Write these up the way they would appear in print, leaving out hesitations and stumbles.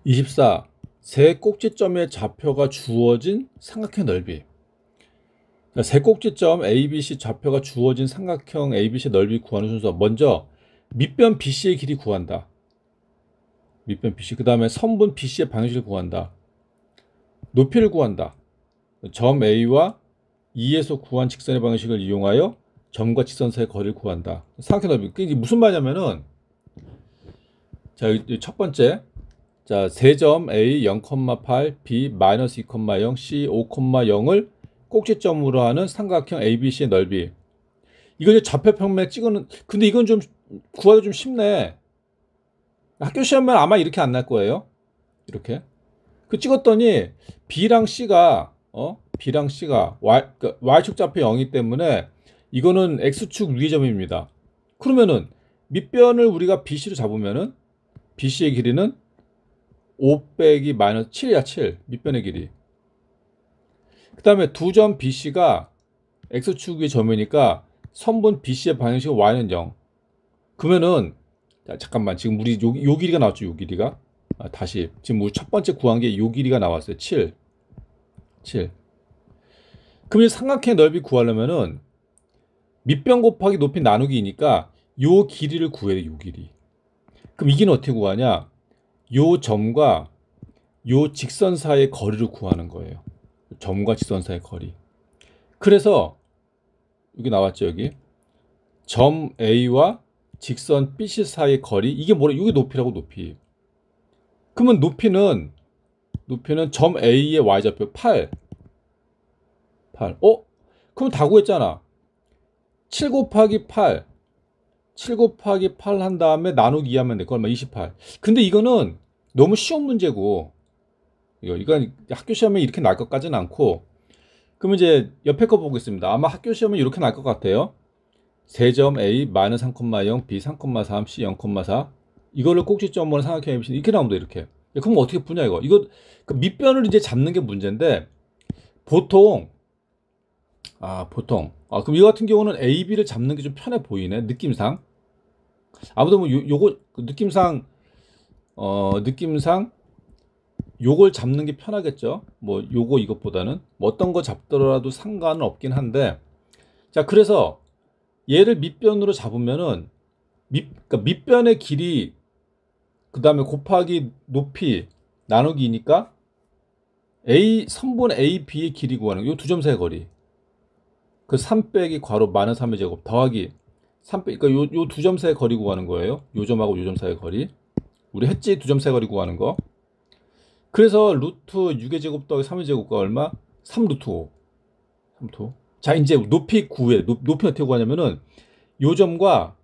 24. 세 꼭지점의 좌표가 주어진 삼각형 넓이. 세 꼭지점 ABC 좌표가 주어진 삼각형 ABC 넓이 구하는 순서. 먼저 밑변 BC의 길이 구한다. 밑변 BC. 그 다음에 선분 BC의 방정식을 구한다. 높이를 구한다. 점 A와 E에서 구한 직선의 방식을 이용하여 점과 직선 사이의 거리를 구한다. 삼각형 넓이. 이게 무슨 말이냐면은, 자, 첫 번째. 자, 세 점 A 0,8, B 마이너스 2,0, C 5,0을 꼭지점으로 하는 삼각형 ABC의 넓이. 이거 이제 좌표평면 찍어는, 근데 이건 좀 구하기 좀 쉽네. 학교 시험은 아마 이렇게 안 날 거예요. 이렇게. 그 찍었더니 B랑 C가 Y축 좌표 0이기 때문에 이거는 X축 위의 점입니다. 그러면은 밑변을 우리가 BC로 잡으면은 BC의 길이는 5 빼기 마이너스 7이야. 7 밑변의 길이. 그 다음에 두 점 BC가 X축의 점이니까 선분 BC의 방정식은 Y는 0. 그러면은, 자, 잠깐만, 지금 우리 요 길이가 나왔죠. 요 길이가. 다시 지금 우리 첫 번째 구한 게 요 길이가 나왔어요. 7. 그럼 이 삼각형의 넓이 구하려면은 밑변 곱하기 높이 나누기니까 요 길이를 구해야 돼. 요 길이. 그럼 이 길이는 어떻게 구하냐? 요 점과 요 직선 사이의 거리를 구하는 거예요. 점과 직선 사이의 거리. 그래서 여기 나왔죠. 여기 점 A와 직선 BC 사이의 거리. 이게 뭐래? 이게 높이라고. 높이. 그러면 높이는 점 A의 Y좌표 8. 그럼 다 구했잖아. 7 곱하기 8 한 다음에 나누기 2 하면 돼. 그걸 28. 근데 이거는 너무 쉬운 문제고, 이건 학교 시험에 이렇게 날 것까지는 않고, 그러면 이제 옆에 거 보겠습니다. 아마 학교 시험에 이렇게 날 것 같아요. 세 점 A 마이너스 3,0, B 3,3, C 0,4. 이거를 꼭지점으로 삼각형 ABC 이렇게 나옵니다. 이렇게. 그럼 어떻게 푸냐 이거. 그 밑변을 이제 잡는 게 문제인데, 보통 그럼 이거 같은 경우는 AB를 잡는 게 좀 편해 보이네. 느낌상. 아무튼 뭐 요거 느낌상 요걸 잡는 게 편하겠죠. 뭐 요거 이것보다는 뭐 어떤 거 잡더라도 상관은 없긴 한데, 자, 그래서 얘를 밑변으로 잡으면은 그러니까 밑변의 길이 그 다음에 곱하기 높이 나누기니까 선분 AB의 길이 구하는 요 두 점 사이 거리. 그 3 빼기 괄호 마이너스 3의 제곱 더하기 3 빼기, 그러니까 요 두 점 사이 거리 구하는 거예요. 요 점하고 요 점 사이 거리. 우리 했지? 두 점 사이 거리 구하는 거. 그래서 루트 6의 제곱 더하기 3의 제곱가 얼마? 3 루트 5. 자, 이제 높이 구해. 높이 어떻게 구하냐면은 요 점과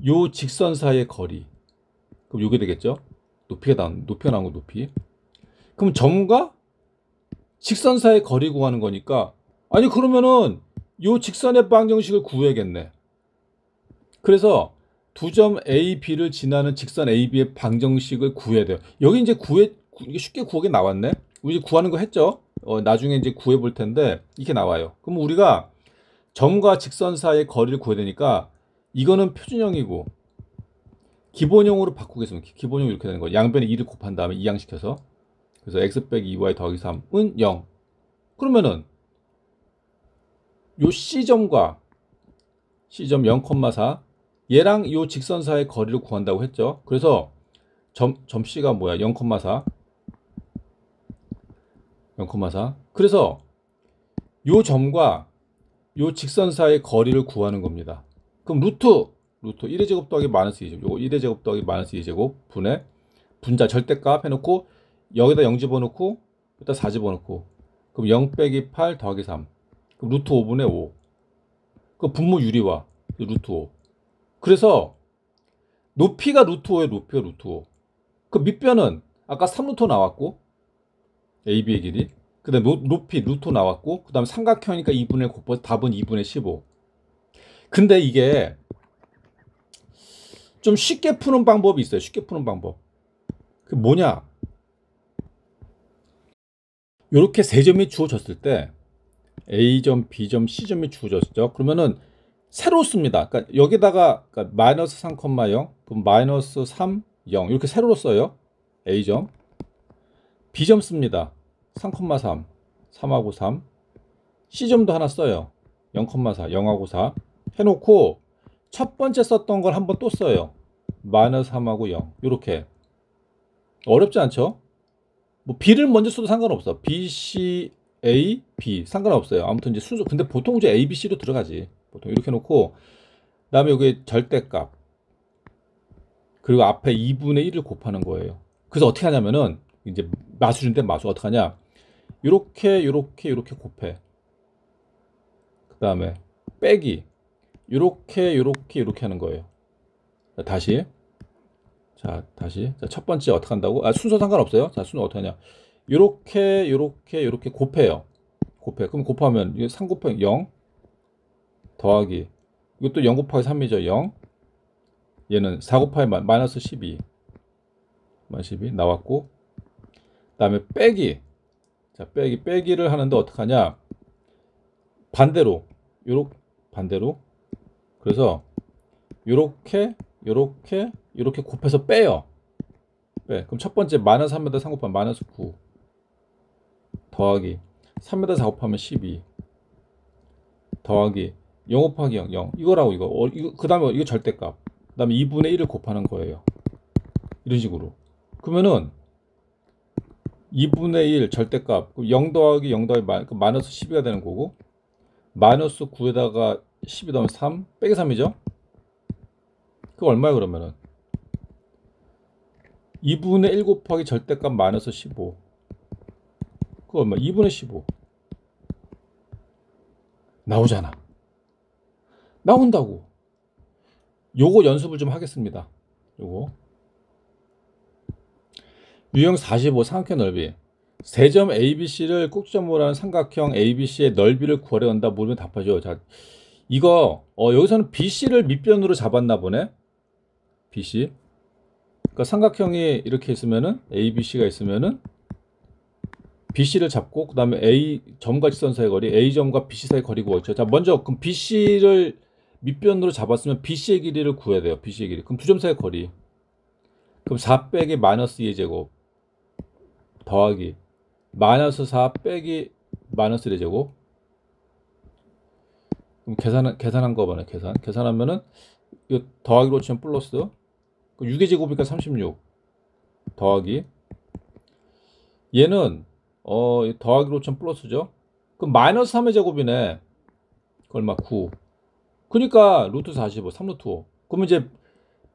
요 직선 사이의 거리. 그럼 요게 되겠죠? 높이가 나온 거 높이. 그럼 점과 직선 사이의 거리 구하는 거니까, 아니 그러면은 요 직선의 방정식을 구해야겠네. 그래서 두 점 A, B를 지나는 직선 A, B의 방정식을 구해야 돼요. 여기 이제 이게 쉽게 구하게 나왔네. 우리 이제 구하는 거 했죠? 나중에 이제 구해 볼 텐데 이렇게 나와요. 그럼 우리가 점과 직선 사이의 거리를 구해야 되니까 이거는 표준형이고 기본형으로 바꾸겠습니다. 기본형 이렇게 되는 거예요. 양변에 2를 곱한 다음에 이항시켜서. 그래서 x 빼기 2y 더하기 3은 0. 그러면은 요 C점과 C점 0,4 얘랑 요 직선 사이의 거리를 구한다고 했죠. 그래서 점 C가 뭐야? 0,4. 그래서 요 점과 요 직선 사이의 거리를 구하는 겁니다. 그럼 루트 1의 제곱 더하기 마이너스 2제곱, 요거 1의 제곱 더하기 마이너스 2제곱 분의 분자 절대값 해놓고 여기다 0 집어넣고 여기다 4 집어넣고, 그럼 0 빼기 8 더하기 3, 그럼 루트 5분의 5. 그 분모 유리화 루트 5. 그래서 높이가 루트 5예요. 높이가 루트 5. 그 밑변은 아까 3 루트 5 나왔고 AB의 길이, 그 다음에 높이 루트 5 나왔고, 그 다음에 삼각형이니까 2분의 곱해서 답은 2분의 15. 근데 이게 좀 쉽게 푸는 방법이 있어요. 쉽게 푸는 방법. 그 뭐냐? 이렇게 세 점이 주어졌을 때 A점, B점, C점이 주어졌죠. 그러면은 세로 씁니다. 그러니까 여기다가 마이너스 3,0, 그럼 마이너스 3, 0 이렇게 세로로 써요. A점, B점 씁니다. 3,3, 3하고 3. C점도 하나 써요. 0,4, 0하고 4 해놓고 첫 번째 썼던 걸 한번 또 써요. 마이너스 3하고 0. 이렇게 어렵지 않죠? 뭐 B를 먼저 써도 상관없어. B, C, A, B 상관없어요. 아무튼 이제 순서, 근데 보통 이제 A, B, C로 들어가지. 보통 이렇게 놓고 그다음에 여기 절대값 그리고 앞에 2분의 1을 곱하는 거예요. 그래서 어떻게 하냐면은 이제 마술인데 마술 어떻게 하냐? 요렇게 곱해. 그다음에 빼기 요렇게 하는 거예요. 자, 다시 자, 첫 번째 어떻게 한다고? 순서 상관없어요. 자, 순서 어떻게 하냐? 요렇게 곱해요. 그럼 곱하면 이게 3 곱하기 0 더하기 이것도 0 곱하기 3이죠. 0. 얘는 4 곱하기 마이너스 12. 마이너스 12 나왔고 그다음에 빼기. 자, 빼기를 하는데 어떻게 하냐? 반대로. 반대로. 그래서 요렇게 곱해서 빼요. 그럼 첫 번째 마이너스 3에다 3 곱하면 마이너스 9 더하기 3에다 4 곱하면 12 더하기 0 곱하기 0 이거라고 이거 그 다음에 이거 절대값 그 다음에 2분의 1을 곱하는 거예요. 이런 식으로. 그러면은 2분의 1 절대값 0 더하기 0 더하기 마이너스 12가 되는 거고 마이너스 9에다가 12 더하면 3 빼기 3이죠. 그거 얼마야 그러면은 2분의 1 곱하기 절대값 마이너스 15 그거 얼마? 2분의 15 나오잖아. 나온다고. 요거 연습을 좀 하겠습니다. 요거 유형 45 삼각형 넓이 세 점 ABC를 꼭지점으로 하는 삼각형 ABC의 넓이를 구하려 한다. 물으면 답하죠. 자, 이거 여기서는 BC를 밑변으로 잡았나 보네. BC. 그러니까 삼각형이 이렇게 있으면은 ABC가 있으면은 BC를 잡고 그다음에 A 점과 직선 사이의 거리, A점과 BC 사이의 거리 구하죠. 자, 먼저 그럼 BC를 밑변으로 잡았으면 BC의 길이를 구해야 돼요. BC의 길이. 그럼 두 점 사이의 거리. 그럼 4 빼기 마이너스 2의 제곱 더하기 마이너스 4 빼기 마이너스 1의 제곱. 그럼 계산한 거 봐요. 계산하면은 이거 더하기로 치면 플러스 6의 제곱이니까 36 더하기 얘는 더하기로 치면 플러스죠. 그럼 마이너스 3의 제곱이네. 그 얼마? 9. 그러니까 루트 45 3루트 5. 그러면 이제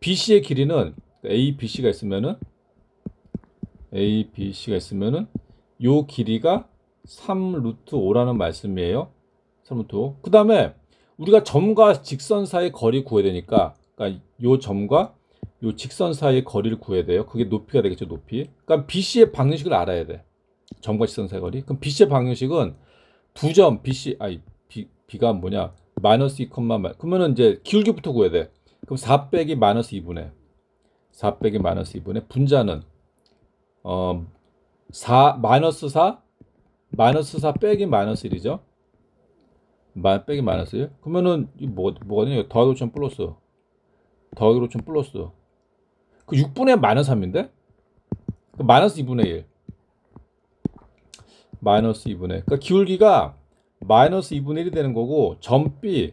BC의 길이는 ABC가 있으면은 요 길이가 3루트 5라는 말씀이에요. 3루트 5. 그 다음에 우리가 점과 직선 사이의 거리 구해야 되니까 그러니까 요 점과 요 직선 사이의 거리를 구해야 돼요. 그게 높이가 되겠죠. 높이. 그러니까 BC의 방정식을 알아야 돼. 점과 직선 사이의 거리. 그럼 BC의 방정식은 두 점 B가 뭐냐? 마이너스 2, 그러면은 이제 기울기부터 구해야 돼. 그럼 4 빼기 마이너스 2분의 분자는 마이너스 4 빼기 마이너스 1이죠. 빼기 마이너스 1. 그러면은 뭐가 되냐? 더하기로 치면 플러스. 그 6분의 마이너스 3인데? 그 마이너스 2분의 1. 그러니까 기울기가 마이너스 2분의 1이 되는 거고 점 B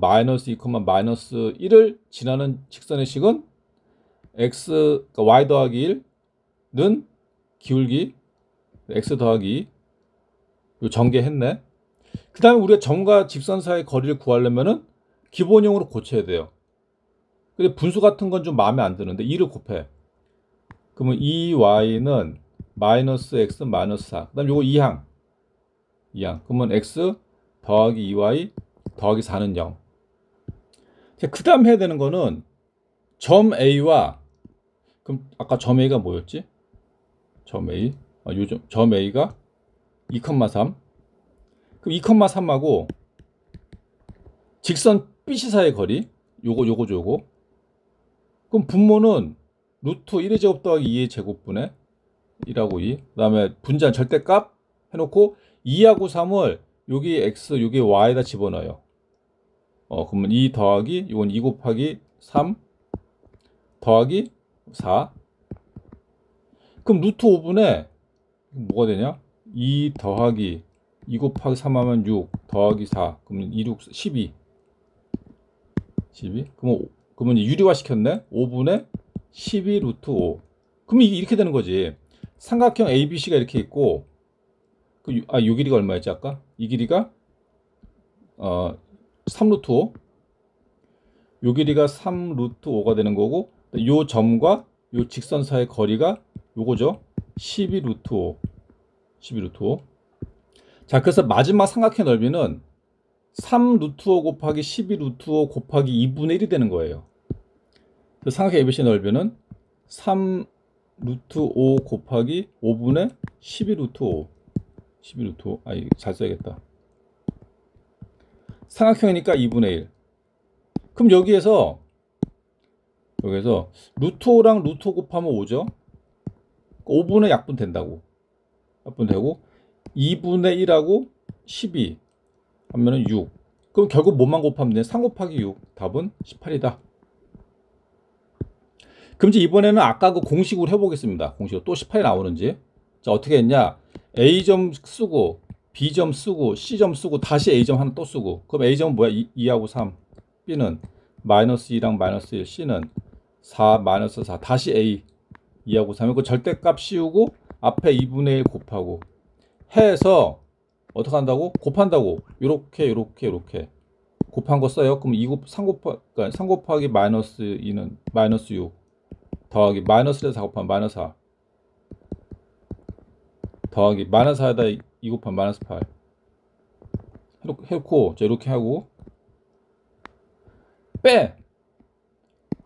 마이너스 2, 마이너스 1을 지나는 직선의 식은 x 그러니까 y 더하기 1는 기울기 x 더하기 요 전개했네. 그 다음에 우리가 점과 직선 사이의 거리를 구하려면은 기본형으로 고쳐야 돼요. 근데 분수 같은 건 좀 마음에 안 드는데 2를 곱해. 그러면 2y는 마이너스 x 마이너스 4. 그 다음 요거 2항. 그러면 x 더하기 2y 더하기 4는 0. 그 다음 해야 되는 거는 점 A와 그럼 아까 점 A가 뭐였지? 점 A. 점 A가 2,3. 그럼 2,3하고 직선 BC 사이의 거리 요거. 그럼 분모는 루트 1의 제곱 더하기 2의 제곱분의 1하고 2. 그다음에 분자는 절대값 해놓고 2하고 3을 여기 x 여기 y에다 집어넣어요. 그러면 2 더하기 이건 2 곱하기 3 더하기 4. 그럼 루트 5분의 뭐가 되냐? 2 더하기 2 곱하기 3 하면 6 더하기 4 그러면 2, 6, 12 그러면 유리화 시켰네. 5분의 12 루트 5. 그럼 이게 이렇게 되는 거지. 삼각형 ABC가 이렇게 있고 요 길이가 얼마였지 아까? 이 길이가 3 루트 5. 요 길이가 3 루트 5가 되는 거고 요 점과 요 직선 사이의 거리가 요거죠. 12 루트 5. 12 루트 5. 자, 그래서 마지막 삼각형 넓이는 3 루트 5 곱하기 12 루트 5 곱하기 2분의 1이 되는 거예요. 그 삼각형 ABC 넓이는 3 루트 5 곱하기 5분의 12 루트 5. 12 루트 5. 아, 이거 잘 써야겠다. 삼각형이니까 2분의 1. 그럼 여기에서 루트 5랑 루트 5 곱하면 5죠. 5분의 약분 된다고. 약분 되고 2분의 1하고 12 하면은 6. 그럼 결국 뭐만 곱하면 돼? 3 곱하기 6. 답은 18이다. 그럼 이제 이번에는 아까 그 공식으로 해보겠습니다. 공식으로 또 18이 나오는지. 자, 어떻게 했냐? A점 쓰고 B점 쓰고 C점 쓰고 다시 A점 하나 또 쓰고. 그럼 A점은 뭐야? 2하고 3. B는 마이너스 2랑 마이너스 1. C는 4 마이너스 4. 다시 A 2하고 3. 그 절대값 씌우고 앞에 2분의 1 곱하고 해서 어떻게 한다고? 곱한다고. 요렇게 곱한 거 써요. 그럼 3 곱하기 마이너스 2는 마이너스 6 더하기 마이너스 4 곱하면 마이너스 4 더하기 마이너스 4에다 2 곱하면 마이너스 8 해놓고 자 이렇게 하고 빼!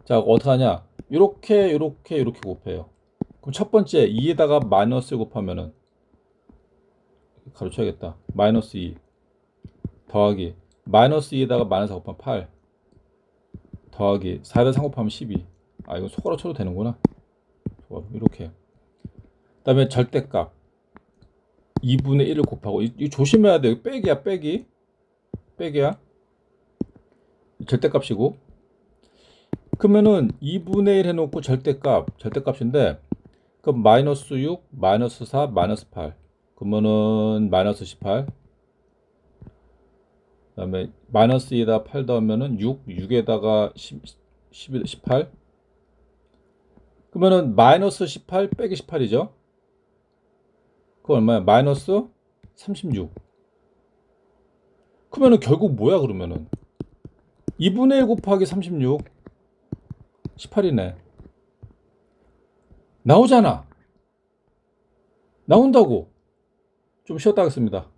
자 어떻게 하냐? 요렇게 곱해요. 그럼 첫 번째 2에다가 마이너스 곱하면은 가로쳐야겠다. 마이너스 2 더하기 마이너스 2에다가 마이너스 4 곱하면 8 더하기 4에다 3 곱하면 12. 아 이거 손가락 쳐도 되는구나. 이렇게. 그 다음에 절대값 2분의 1을 곱하고 이거 조심해야 돼. 빼기야 빼기야. 절대값이고 그러면은 2분의 1 해놓고 절대값인데 그럼 마이너스 6 마이너스 4 마이너스 8 그러면은 마이너스 18 그 다음에 마이너스 2에다가 8 더하면은 6에다가 18 그러면은 마이너스 18 빼기 18이죠. 그거 얼마야? 마이너스 36. 그러면은 결국 뭐야 그러면은 2분의 1 곱하기 36 18이네. 나오잖아. 나온다고. 좀 쉬었다 하겠습니다.